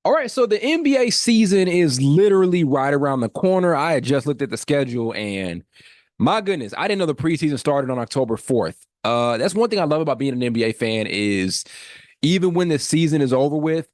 All right, so the NBA season is literally right around the corner. I had just looked at the schedule and my goodness, I didn't know the preseason started on October 4th. That's one thing I love about being an NBA fan is even when the season is over with,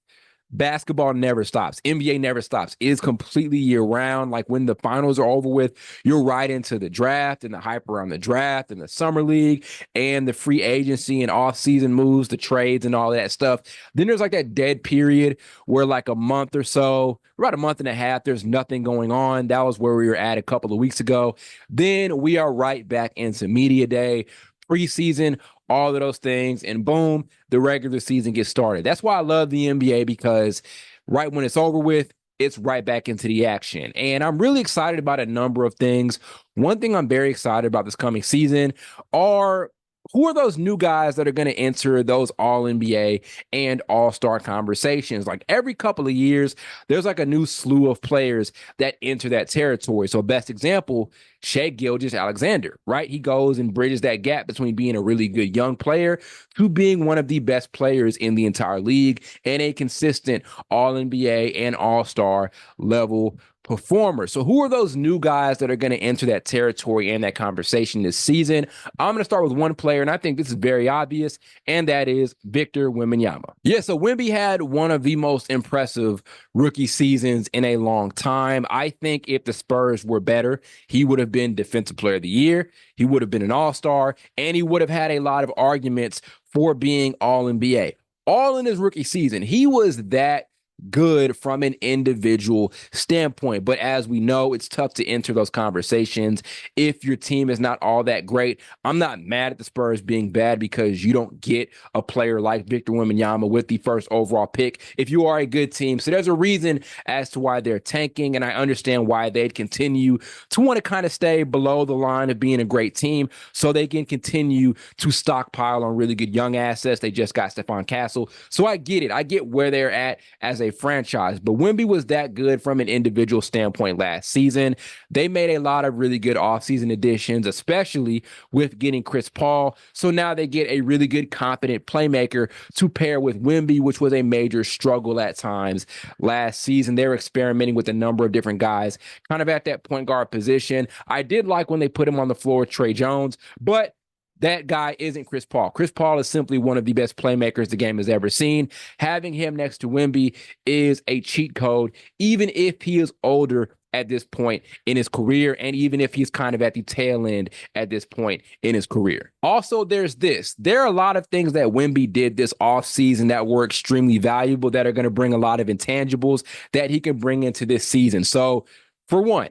basketball never stops. NBA never stops. It is completely year round. Like when the finals are over with, you're right into the draft and the hype around the draft and the summer league and the free agency and off-season moves, the trades and all that stuff. Then there's like that dead period where like a month or so, about a month and a half, there's nothing going on. That was where we were at a couple of weeks ago. Then we are right back into media day, preseason, all of those things, and boom, the regular season gets started. That's why I love the NBA because right when it's over with, it's right back into the action. And I'm really excited about a number of things. One thing I'm very excited about this coming season are who are those new guys that are going to enter those all NBA and all-star conversations? Like every couple of years, there's like a new slew of players that enter that territory. So best example, Shea Gilgeous-Alexander, right? He goes and bridges that gap between being a really good young player to being one of the best players in the entire league and a consistent all-NBA and all-star level performer. So who are those new guys that are going to enter that territory and that conversation this season? I'm going to start with one player, and I think this is very obvious, and that is Victor Wembanyama. Yeah, so Wemby had one of the most impressive rookie seasons in a long time. I think if the Spurs were better, he would have been Defensive Player of the Year, he would have been an All-Star, and he would have had a lot of arguments for being All-NBA. All in his rookie season, he was that good from an individual standpoint. But as we know, it's tough to enter those conversations if your team is not all that great. I'm not mad at the Spurs being bad because you don't get a player like Victor Wembanyama with the first overall pick if you are a good team. So there's a reason as to why they're tanking, and I understand why they'd continue to want to kind of stay below the line of being a great team so they can continue to stockpile on really good young assets. They just got Stephon Castle. So I get it. I get where they're at as a franchise. But Wemby was that good from an individual standpoint last season. They made a lot of really good offseason additions, especially with getting Chris Paul. So now they get a really good, confident playmaker to pair with Wemby, which was a major struggle at times last season. They were experimenting with a number of different guys kind of at that point guard position. I did like when they put him on the floor with Trey Jones, but that guy isn't Chris Paul. Chris Paul is simply one of the best playmakers the game has ever seen. Having him next to Wemby is a cheat code, even if he is older at this point in his career, and even if he's kind of at the tail end at this point in his career. Also, there's this. There are a lot of things that Wemby did this offseason that were extremely valuable that are going to bring a lot of intangibles that he can bring into this season. So, for one,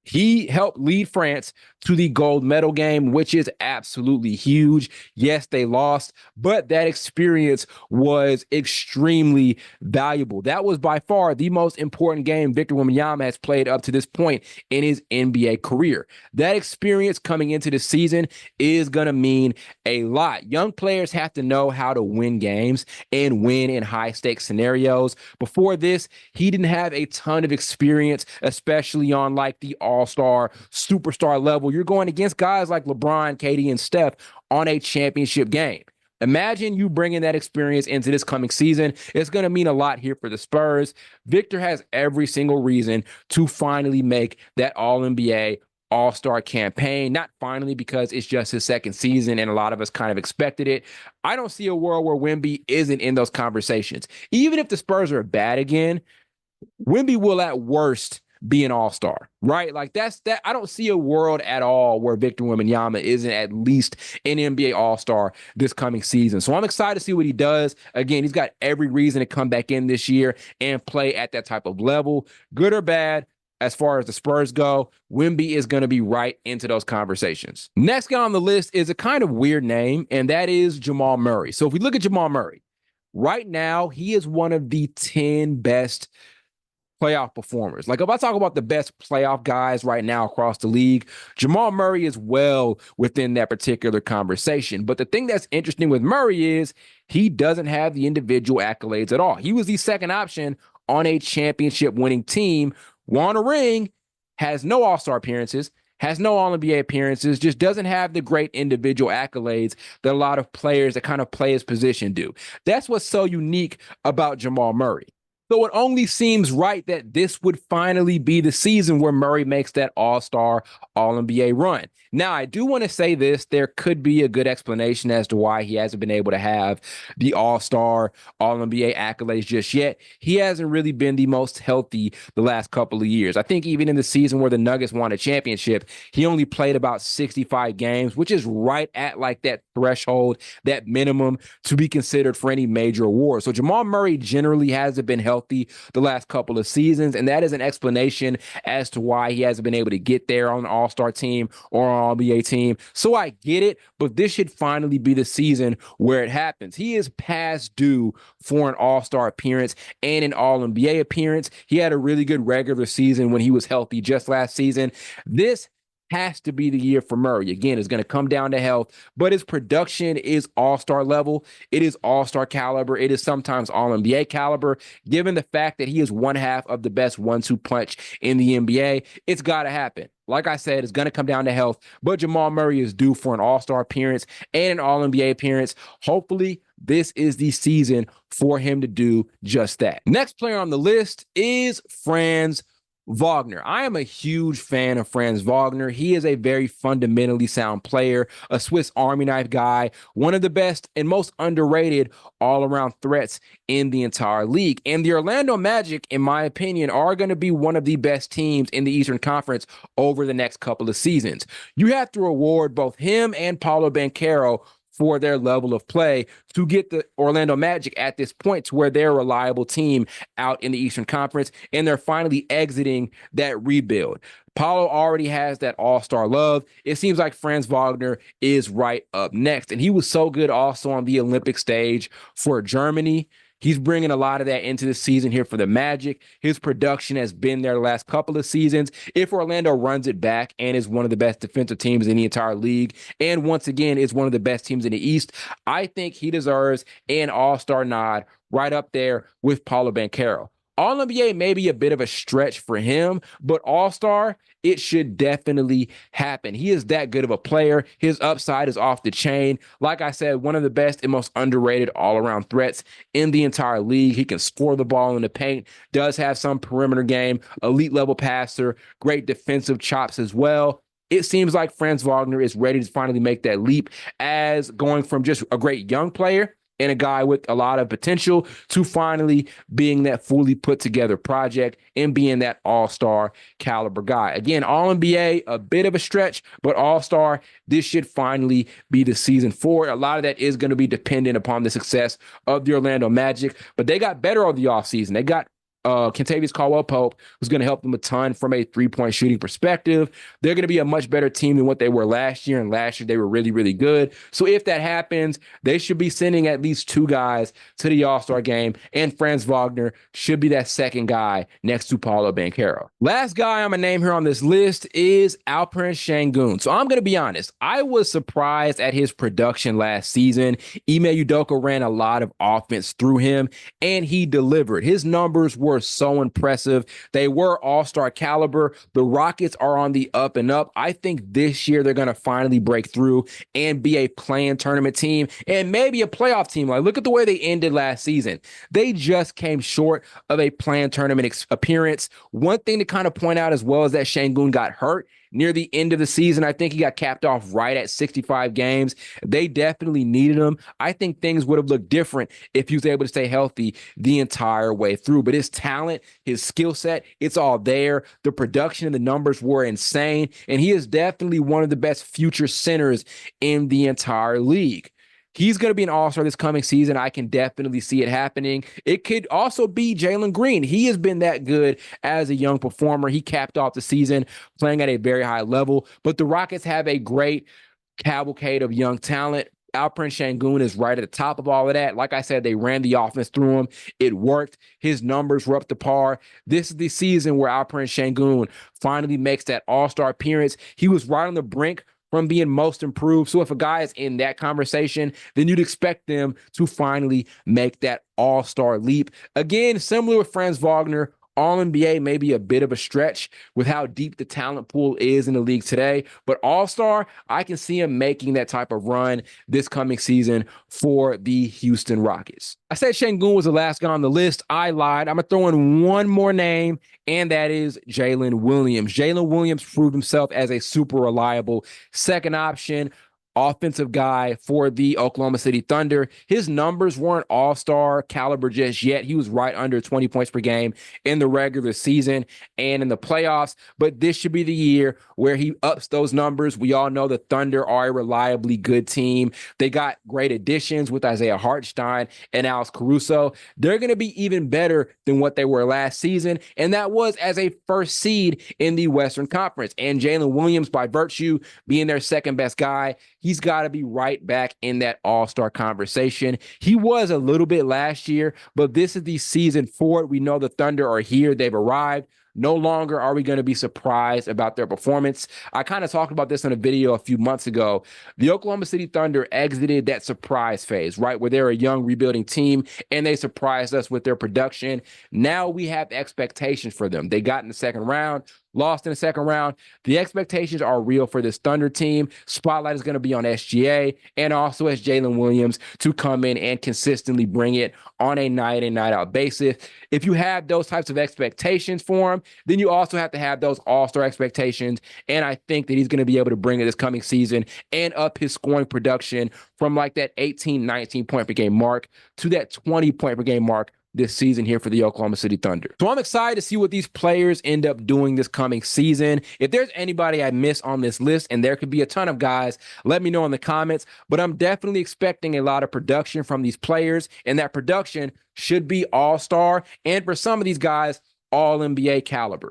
he helped lead France to the gold medal game, which is absolutely huge. Yes, they lost, but that experience was extremely valuable. That was by far the most important game Victor Wembanyama has played up to this point in his NBA career. That experience coming into the season is going to mean a lot. Young players have to know how to win games and win in high-stakes scenarios. Before this, he didn't have a ton of experience, especially on like the all-star, superstar level. You're going against guys like LeBron, KD, and Steph on a championship game. Imagine you bringing that experience into this coming season. It's going to mean a lot here for the Spurs. Victor has every single reason to finally make that All-NBA, All-Star campaign. Not finally because it's just his second season and a lot of us kind of expected it. I don't see a world where Wemby isn't in those conversations. Even if the Spurs are bad again, Wemby will at worst be an all-star, right? Like that's that. I don't see a world at all where Victor Wembanyama isn't at least an NBA all-star this coming season. So I'm excited to see what he does. Again, he's got every reason to come back in this year and play at that type of level, good or bad. As far as the Spurs go, Wemby is going to be right into those conversations. Next guy on the list is a kind of weird name, and that is Jamal Murray. So if we look at Jamal Murray, right now, he is one of the 10 best playoff performers. Like if I talk about the best playoff guys right now across the league, Jamal Murray is well within that particular conversation. But the thing that's interesting with Murray is he doesn't have the individual accolades at all. He was the second option on a championship winning team, won a ring, has no all-star appearances, has no All-NBA appearances, just doesn't have the great individual accolades that a lot of players that kind of play his position do. That's what's so unique about Jamal Murray. So it only seems right that this would finally be the season where Murray makes that All-Star, All-NBA run. Now, I do want to say this. There could be a good explanation as to why he hasn't been able to have the All-Star, All-NBA accolades just yet. He hasn't really been the most healthy the last couple of years. I think even in the season where the Nuggets won a championship, he only played about 65 games, which is right at like that threshold, that minimum to be considered for any major award. So Jamal Murray generally hasn't been healthy the last couple of seasons, and that is an explanation as to why he hasn't been able to get there on an All-Star team or an All-NBA team. So I get it, but this should finally be the season where it happens. He is past due for an All-Star appearance and an All-NBA appearance. He had a really good regular season when he was healthy just last season. This has to be the year for Murray. Again, it's going to come down to health, but his production is all-star level. It is all-star caliber. It is sometimes all-NBA caliber. Given the fact that he is one half of the best 1-2 punch in the NBA, it's got to happen. Like I said, it's going to come down to health, but Jamal Murray is due for an all-star appearance and an all-NBA appearance. Hopefully, this is the season for him to do just that. Next player on the list is Franz Wagner. I am a huge fan of Franz Wagner. He is a very fundamentally sound player, a Swiss Army knife guy, one of the best and most underrated all-around threats in the entire league. And the Orlando Magic, in my opinion, are going to be one of the best teams in the Eastern Conference over the next couple of seasons. You have to reward both him and Paolo Banchero for their level of play to get the Orlando Magic at this point to where they're a reliable team out in the Eastern Conference, and they're finally exiting that rebuild. Paolo already has that all-star love. It seems like Franz Wagner is right up next, and he was so good also on the Olympic stage for Germany. He's bringing a lot of that into the season here for the Magic. His production has been there the last couple of seasons. If Orlando runs it back and is one of the best defensive teams in the entire league, and once again is one of the best teams in the East, I think he deserves an all-star nod right up there with Paolo Banchero. All-NBA may be a bit of a stretch for him, but all-star, it should definitely happen. He is that good of a player. His upside is off the chain. Like I said, one of the best and most underrated all-around threats in the entire league. He can score the ball in the paint, does have some perimeter game, elite level passer, great defensive chops as well. It seems like Franz Wagner is ready to finally make that leap as going from just a great young player and a guy with a lot of potential to finally being that fully put together project and being that all-star caliber guy. Again, all-NBA, a bit of a stretch, but all-star, this should finally be the season for it. A lot of that is going to be dependent upon the success of the Orlando Magic, but they got better over the offseason. They got Kentavious Caldwell-Pope, who's going to help them a ton from a three-point shooting perspective. They're going to be a much better team than what they were last year, and last year they were really, really good. So if that happens, they should be sending at least two guys to the All-Star game, and Franz Wagner should be that second guy next to Paolo Banchero. Last guy I'm going to name here on this list is Alperen Sengun. So I'm going to be honest, I was surprised at his production last season. Ime Udoka ran a lot of offense through him, and he delivered. His numbers were so impressive. They were all-star caliber. The Rockets are on the up and up. I think this year they're going to finally break through and be a play-in tournament team and maybe a playoff team. Like, look at the way they ended last season. They just came short of a play-in tournament appearance. One thing to kind of point out as well is that Sengun got hurt near the end of the season. I think he got capped off right at 65 games. They definitely needed him. I think things would have looked different if he was able to stay healthy the entire way through. But his talent, his skill set, it's all there. The production and the numbers were insane. And he is definitely one of the best future centers in the entire league. He's going to be an all-star this coming season. I can definitely see it happening. It could also be Jalen Green. He has been that good as a young performer. He capped off the season playing at a very high level. But the Rockets have a great cavalcade of young talent. Alperen Sengun is right at the top of all of that. Like I said, they ran the offense through him. It worked. His numbers were up to par. This is the season where Alperen Sengun finally makes that all-star appearance. He was right on the brink from being most improved. So if a guy is in that conversation, then you'd expect them to finally make that all-star leap. Again, similar with Franz Wagner, All-NBA may be a bit of a stretch with how deep the talent pool is in the league today, but All-Star, I can see him making that type of run this coming season for the Houston Rockets. I said Sengun was the last guy on the list. I lied. I'm going to throw in one more name, and that is Jalen Williams. Jalen Williams proved himself as a super reliable second option offensive guy for the Oklahoma City Thunder. His numbers weren't all-star caliber just yet. He was right under 20 points per game in the regular season and in the playoffs, but this should be the year where he ups those numbers. We all know the Thunder are a reliably good team. They got great additions with Isaiah Hartenstein and Alex Caruso. They're going to be even better than what they were last season, and that was as a first seed in the Western Conference. And Jalen Williams, by virtue being their second best guy, he's got to be right back in that all-star conversation. He was a little bit last year, but this is the season for it. We know the Thunder are here. They've arrived. No longer are we going to be surprised about their performance. I kind of talked about this in a video a few months ago. The Oklahoma City Thunder exited that surprise phase, right, where they're a young rebuilding team, and they surprised us with their production. Now we have expectations for them. They got in the second round, lost in the second round. The expectations are real for this Thunder team. Spotlight is going to be on SGA and also as Jalen Williams to come in and consistently bring it on a night in, night out basis. If you have those types of expectations for him, then you also have to have those all-star expectations. And I think that he's going to be able to bring it this coming season and up his scoring production from like that 18, 19 point per game mark to that 20 point per game mark this season here for the Oklahoma City Thunder. So I'm excited to see what these players end up doing this coming season. If there's anybody I miss on this list, and there could be a ton of guys, let me know in the comments, but I'm definitely expecting a lot of production from these players, and that production should be all-star, and for some of these guys, all NBA caliber.